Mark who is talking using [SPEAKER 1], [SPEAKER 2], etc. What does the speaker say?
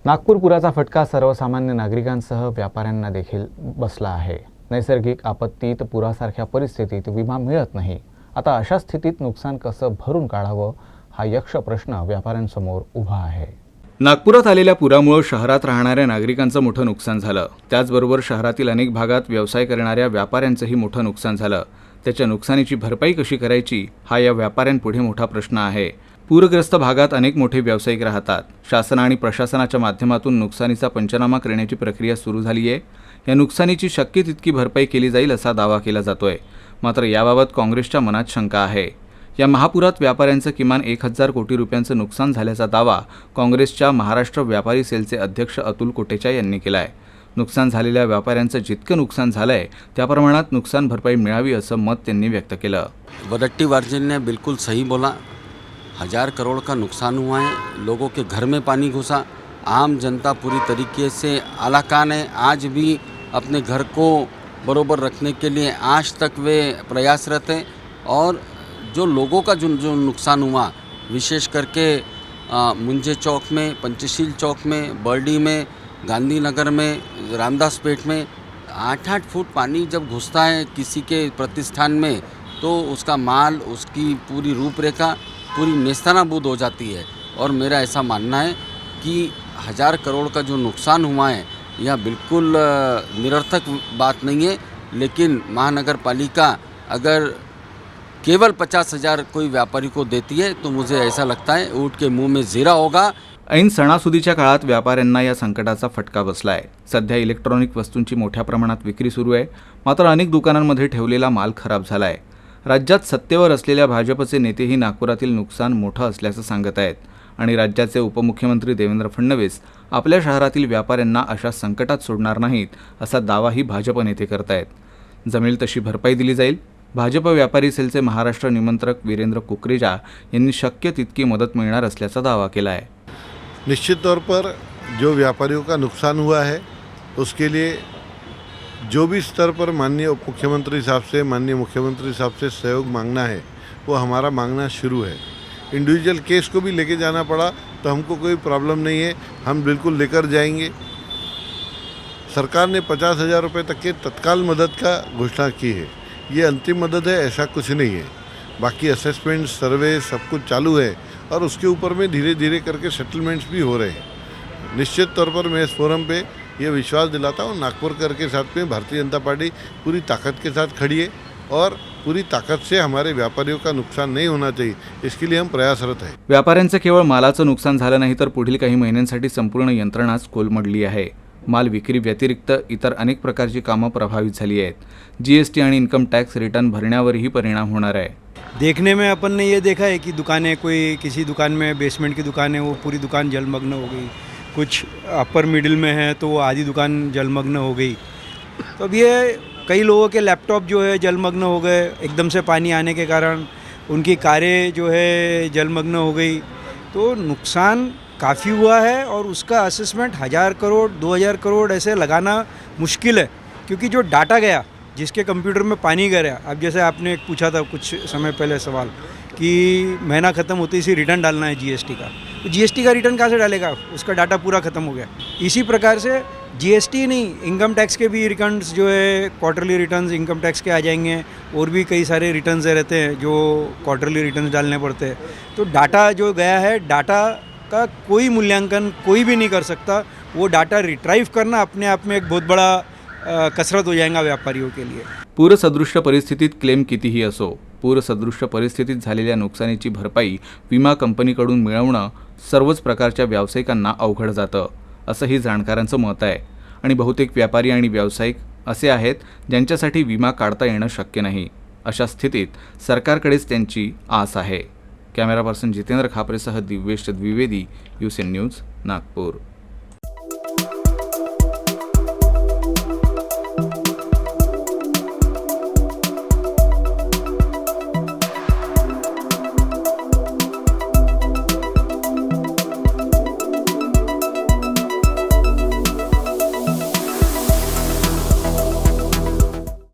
[SPEAKER 1] नागपूर पुराचा फटका सर्वसामान्य नागरिकांसह व्यापाऱ्यांना देखील बसला आहे। नैसर्गिक आपत्तीत पुरासारख्या परिस्थितीत विमा मिळत नाही। आता अशा स्थितीत नुकसान कसं भरून काढावं हा यक्ष प्रश्न व्यापाऱ्यांसमोर उभा आहे।
[SPEAKER 2] नागपुरात आलेल्या पुरामुळे शहरात राहणाऱ्या नागरिकांचं मोठं नुकसान झालं। त्याचबरोबर शहरातील अनेक भागात व्यवसाय करणाऱ्या व्यापाऱ्यांचंही मोठं नुकसान झालं। त्याच्या नुकसानीची भरपाई कशी करायची हा या व्यापाऱ्यांपुढे मोठा प्रश्न आहे। पूरग्रस्त भागात अनेक मोठे व्यावसायिक राहतात। शासन आणि प्रशासनाच्या माध्यमातून नुकसानीचा पंचनामा करण्याची प्रक्रिया सुरू झाली आहे। या नुकसानीची शक्य तितकी भरपाई केली जाईल असा दावा केला जातोय। मात्र याबाबत काँग्रेसच्या मनात शंका आहे। या महापुरात व्यापाऱ्यांचं किमान 1000 कोटी रुपयांचं नुकसान झाल्याचा दावा काँग्रेसच्या महाराष्ट्र व्यापारी सेलचे अध्यक्ष अतुल कोटेचा यांनी केलाय। नुकसान झालेल्या व्यापाऱ्यांचं जितकं नुकसान झालंय त्या प्रमाणात नुकसान भरपाई मिळावी असं मत त्यांनी व्यक्त केलं।
[SPEAKER 3] वदट्टीवार्जुन ने बिल्कुल सही बोला। 1000 करोड़ का नुकसान हुआ है, लोगों के घर में पानी घुसा, आम जनता पूरी तरीके से आलाकान है। आज भी अपने घर को बरोबर रखने के लिए आज तक वे प्रयासरत हैं। और जो लोगों का जो नुकसान हुआ, विशेष करके मुंजे चौक में, पंचशील चौक में, बर्डी में, गांधीनगर में, रामदासपेट में 8-8 फुट पानी जब घुसता है किसी के प्रतिष्ठान में तो उसका माल, उसकी पूरी रूपरेखा पूरी नेस्तनाबूद हो जाती है। और मेरा ऐसा मानना है कि 1000 करोड़ का जो नुकसान हुआ है यह बिल्कुल निरर्थक बात नहीं है। लेकिन महानगर पालिका अगर केवल 50,000 कोई व्यापारी को देती है तो मुझे ऐसा लगता है ऊँट के मुंह में जीरा होगा।
[SPEAKER 2] ऐन सणासुदीच्या काळात व्यापाऱ्यांना या संकटाचा फटका बसलाय। सध्या इलेक्ट्रॉनिक वस्तूंची मोठ्या प्रमाणात विक्री सुरू आहे, मात्र अनेक दुकानांमध्ये ठेवलेला माल खराब झालाय। राज्यात सत्तेवर असलेल्या भाजपचे नेतेही नागपुरातील नुकसान मोठं असल्याचं सांगत आहेत आणि राज्याचे उपमुख्यमंत्री देवेंद्र फडणवीस आपल्या शहरातील व्यापाऱ्यांना अशा संकटात सोडणार नाहीत असा दावाही भाजप नेते करतायत। जमेल तशी भरपाई दिली जाईल। भाजप व्यापारी सेलचे महाराष्ट्र निमंत्रक वीरेंद्र कुकरेजा यांनी शक्य तितकी मदत मिळणार असल्याचा दावा केला है।
[SPEAKER 4] निश्चित तौर पर जो व्यापारियों का नुकसान हुआ है उसके लिए जो भी स्तर पर माननीय उप मुख्यमंत्री साहब से, माननीय मुख्यमंत्री साहब से सहयोग मांगना है वो हमारा मांगना शुरू है। इंडिविजुअल केस को भी लेके जाना पड़ा तो हमको कोई प्रॉब्लम नहीं है, हम बिल्कुल लेकर जाएंगे। सरकार ने 50,000 रुपये तक के तत्काल मदद का घोषणा की है, ये अंतिम मदद है ऐसा कुछ नहीं है। बाकी असेसमेंट, सर्वे सब कुछ चालू है और उसके ऊपर में धीरे धीरे करके सेटलमेंट्स भी हो रहे हैं। निश्चित तौर पर मैं इस फोरम पे ये विश्वास दिलाता हूँ नागपुरकर के साथ में भारतीय जनता पार्टी पूरी ताकत के साथ खड़ी है और पूरी ताकत से हमारे व्यापारियों का नुकसान नहीं होना चाहिए, इसके लिए हम प्रयासरत हैं।
[SPEAKER 2] व्यापाऱ्यांचं केवळ मालाचं नुकसान झालं नाही तर पुढील काही महिन्यांसाठी संपूर्ण यंत्रणाच कोलमडली आहे। माल विक्री व्यतिरिक्त इतर अनेक प्रकारची कामं प्रभावित झाली आहेत। जीएसटी आणि इन्कम टॅक्स रिटर्न भरण्यावरही परिणाम होणार आहे।
[SPEAKER 5] देखने में अपन ने ये देखा है कि दुकानें, कोई किसी दुकान में बेसमेंट की दुकान है वो पूरी दुकान जलमग्न हो गई, कुछ अपर मिडिल में है तो वो आधी दुकान जलमग्न हो गई। तो अब ये कई लोगों के लैपटॉप जो है जलमग्न हो गए, एकदम से पानी आने के कारण उनकी कारें जो है जलमग्न हो गई। तो नुकसान काफ़ी हुआ है और उसका असेसमेंट 1000 करोड़ 2000 करोड़ ऐसे लगाना मुश्किल है, क्योंकि जो डाटा गया, जिसके कंप्यूटर में पानी गया, अब जैसे आपने पूछा था कुछ समय पहले सवाल कि महीना ख़त्म होते ही रिटर्न डालना है जीएसटी का, तो जीएसटी का रिटर्न कहाँ से डालेगा, उसका डाटा पूरा ख़त्म हो गया। इसी प्रकार से जीएसटी नहीं, इनकम टैक्स के भी रिटर्न्स जो है, क्वार्टरली रिटर्न्स इनकम टैक्स के आ जाएंगे और भी कई सारे रिटर्न्स रहते हैं जो क्वार्टरली रिटर्न्स डालने पड़ते हैं। तो डाटा जो गया है, डाटा का कोई मूल्यांकन कोई भी नहीं कर सकता। वो डाटा रिट्राइव करना अपने आप में एक बहुत बड़ा कसरत हो जाएगा व्यापारियों के लिए।
[SPEAKER 2] पूरसदृश्य परिस्थितीत क्लेम कितीही असो, पूरसदृश्य परिस्थितीत झालेल्या नुकसानीची भरपाई विमा कंपनीकडून मिळवणं सर्वच प्रकारच्या व्यावसायिकांना अवघड जातं असंही जाणकारांचं मत आहे। आणि बहुतेक व्यापारी आणि व्यावसायिक असे आहेत ज्यांच्यासाठी विमा काढता येणं शक्य नाही। अशा स्थितीत सरकारकडेच त्यांची आस आहे। कॅमेरा पर्सन जितेंद्र खापरेसह दिव्येश द्विवेदी, यूसीएन न्यूज, नागपूर।